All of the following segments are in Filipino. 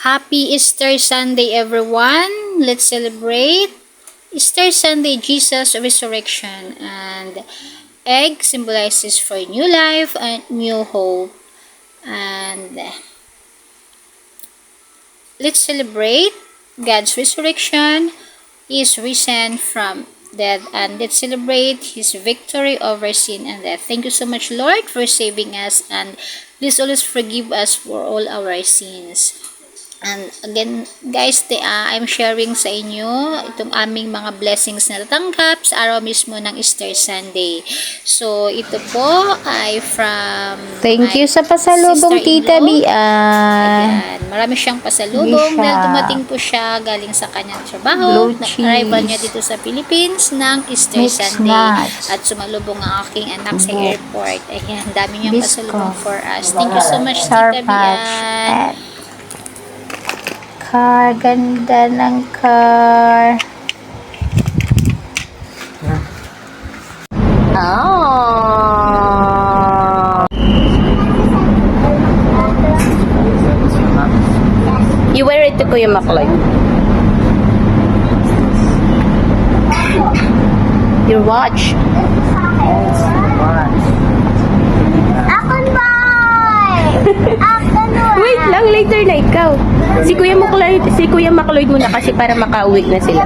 Happy Easter Sunday, everyone. Let's celebrate Easter Sunday, Jesus' resurrection. And egg symbolizes for new life and new hope. And let's celebrate God's resurrection. He is risen from death, and let's celebrate His victory over sin and death. Thank you so much, Lord, for saving us, and please always forgive us for all our sins. And again, guys, I'm sharing sa inyo itong aming mga blessings na tatanggap sa araw mismo ng Easter Sunday. So, ito po ay from Thank you sa pasalubong, Tita Bia. Ayan, marami siyang pasalubong dahil dumating po siya galing sa kanyang trabaho. Na-arrival niya dito sa Philippines ng Easter Sunday. At sumalubong ang aking anak sa airport. Ayan, dami niyang pasalubong for us. Thank you so much, Tita Bia. Car, ganda ng car. Oh. You wear it to Kuya Maklay. Your watch. Wait lang, later na ikaw. Si Kuya Macloyd muna kasi para makauwi na sila.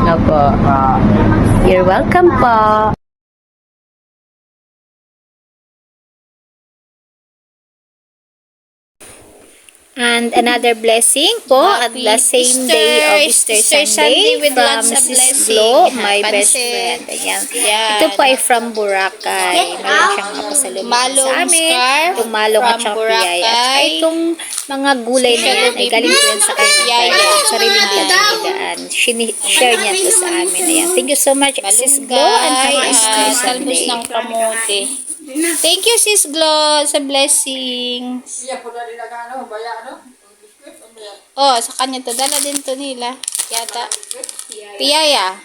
Opo. You're welcome po. And another blessing po at the same day of Easter Sunday with from lots of Mrs. blessing. Glo, my best Pansit. friend. Ayan. Yan. Ito po ay from Boracay. Meron siyang mga pasalubong sa Malong amin. scarf Itong malong at from saka piyay. At saka Boracay. itong mga gulay na yan ay galing po yan sa kanyang Yaya. sariling pagkakitaan. Share niya po sa amin. Ayan. Thank you so much, Sis Glo, and happy Easter talbos Sunday. ng kamote. Thank you, Sis Glo, sa blessings. Oh, sa kanya to. Dala din to nila. Yata. Piyaya.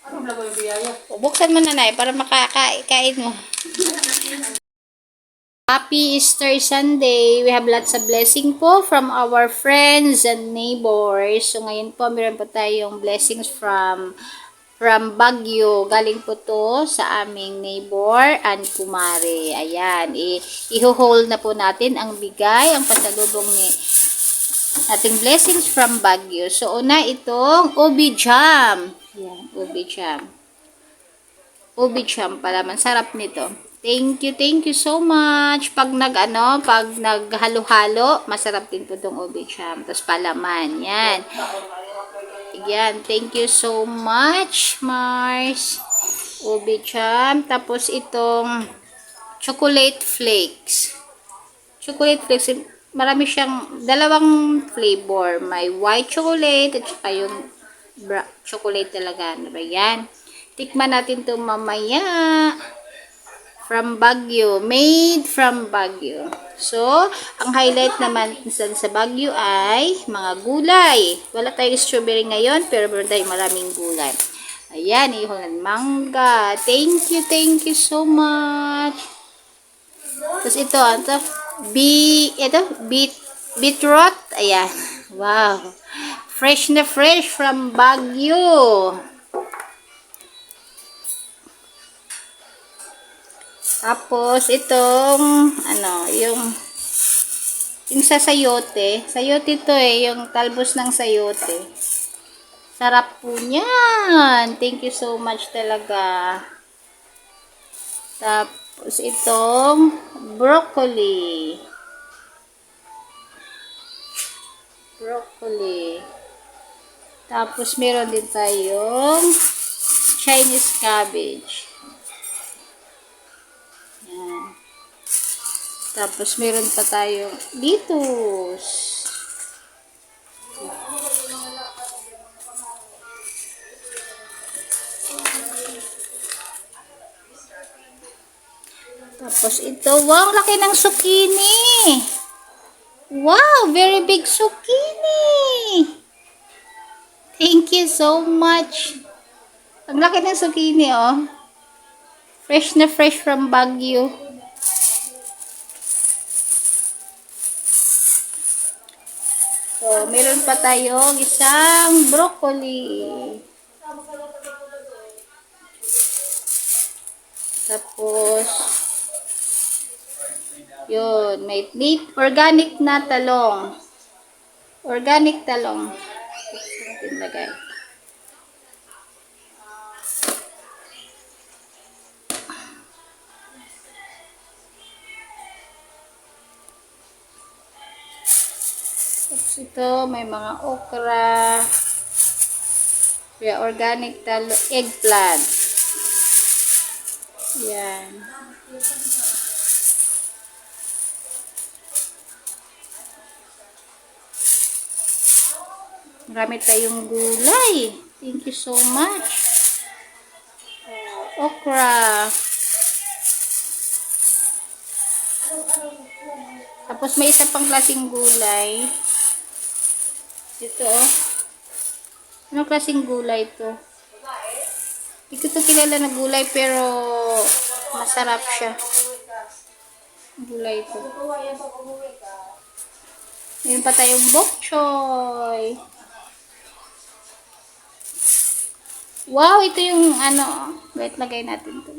Anong lagoy yung biyaya? Buksan mo na, Nay, para makakain mo. Happy Easter Sunday! We have lots of blessing po from our friends and neighbors. So ngayon po, meron po tayong blessings from Baguio. Galing po to sa aming neighbor and kumare. Ayan, i-hold na po natin ang bigay, ang pasalubong ni ating blessings from Baguio. So una itong ubi jam. Ayan, ubi jam. Ubi jam pala, masarap nito. Thank you so much. Pag naghalo-halo, masarap din po itong ubi jam. Tapos palaman, yan. Yan, thank you so much, Mars. Ubi jam. Tapos itong chocolate flakes. Chocolate flakes, marami siyang dalawang flavor. May white chocolate at saka yung chocolate talaga. Ano ba yan? Tikman natin ito mamaya. From Baguio. Made from Baguio. So, ang highlight naman sa Baguio ay mga gulay. Wala tayong strawberry ngayon, pero meron tayong maraming gulay. Ayan, ihon mangga. Thank you so much. Tapos ito beetroot. Ayan. Wow. Fresh na fresh from Baguio. Tapos itong yung sa sayote. Sayote to yung talbos ng sayote. Sarap po niyan. Thank you so much talaga. Tapos itong broccoli. Tapos meron din tayong Chinese cabbage. Yan. Tapos meron pa tayong lettuce. Tapos ito, wow, laki ng zucchini. Wow, very big zucchini. Thank you so much. Ang laki ng zucchini, oh. Fresh na fresh from Baguio. Meron pa tayong isang broccoli. Tapos, yun, may organic na talong. Organic talong. Natin lagay. Tapos ito, may mga okra. Kaya organic talong, eggplant. Yan. Marami tayong gulay. Thank you so much. Okra. Tapos may isa pang klaseng gulay. Ito, oh. Anong klaseng gulay ito? Hindi ko ito kilala na gulay pero masarap siya. Gulay ito. Meron pa tayong bok choy. Wow, ito yung ano. Wait, lagay natin ito.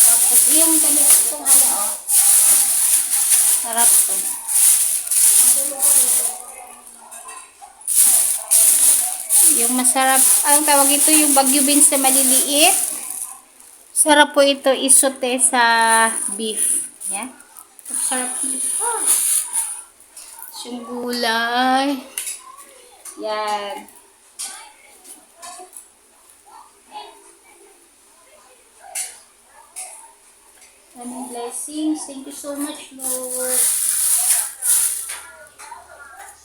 Tapos yung ganito itong ano, oh. Sarap to. Yung masarap, ang tawag ito yung Baguio beans na maliliit. Sarap po ito isote sa beef. Yan. Sarap nito. Yung gulay. Yan. Aming blessings. Thank you so much, Lord.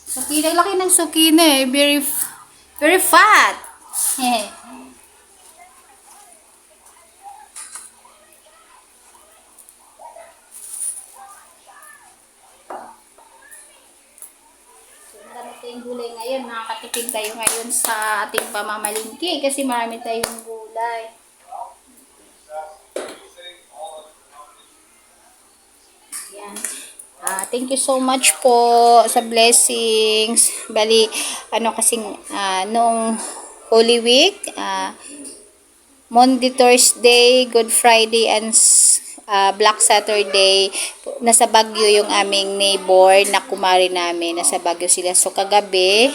Sukina. Laki ng sukina eh. Very fat. Marami tayong gulay ngayon. Nakakatipid tayo ngayon sa ating pamamalingki kasi marami tayong gulay. Yan. Thank you so much po sa blessings. Bali, ano kasing noong Holy Week, Monday, Thursday, Good Friday, and Black Saturday, nasa Baguio yung aming neighbor na kumari namin. Nasa Baguio sila. So, kagabi,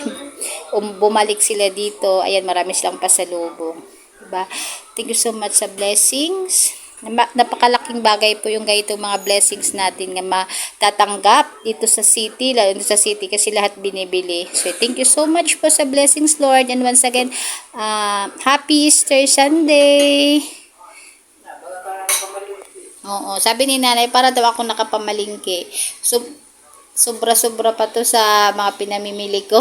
bumalik sila dito. Ayan, marami silang pasalubong. Diba? Thank you so much sa blessings. Napakalaking bagay po yung ganitong mga blessings natin na matatanggap dito sa city, lalo dito sa city kasi lahat binibili. So, thank you so much po sa blessings, Lord. And once again, Happy Easter Sunday! Oo, sabi ni nanay, para daw ako nakapamalingki. So, sobra-sobra pa to sa mga pinamimili ko.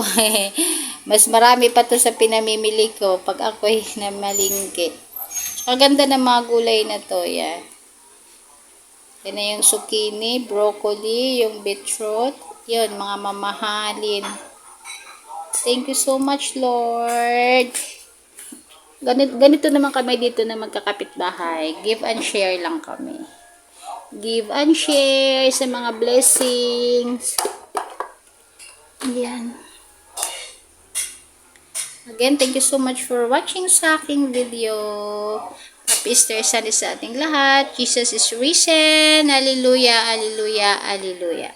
Mas marami pa to sa pinamimili ko pag ako'y namalingki. Kaganda ng mga gulay na to, yan. Yan na yung zucchini, broccoli, yung beetroot. Yun, mga mamahalin. Thank you so much, Lord. Ganito naman kami dito na magkakapitbahay. Give and share lang kami. Give and share sa mga blessings. Yan. Again, thank you so much for watching sa aking video. Happy Easter Sunday sa ating lahat. Jesus is risen. Hallelujah, hallelujah, hallelujah.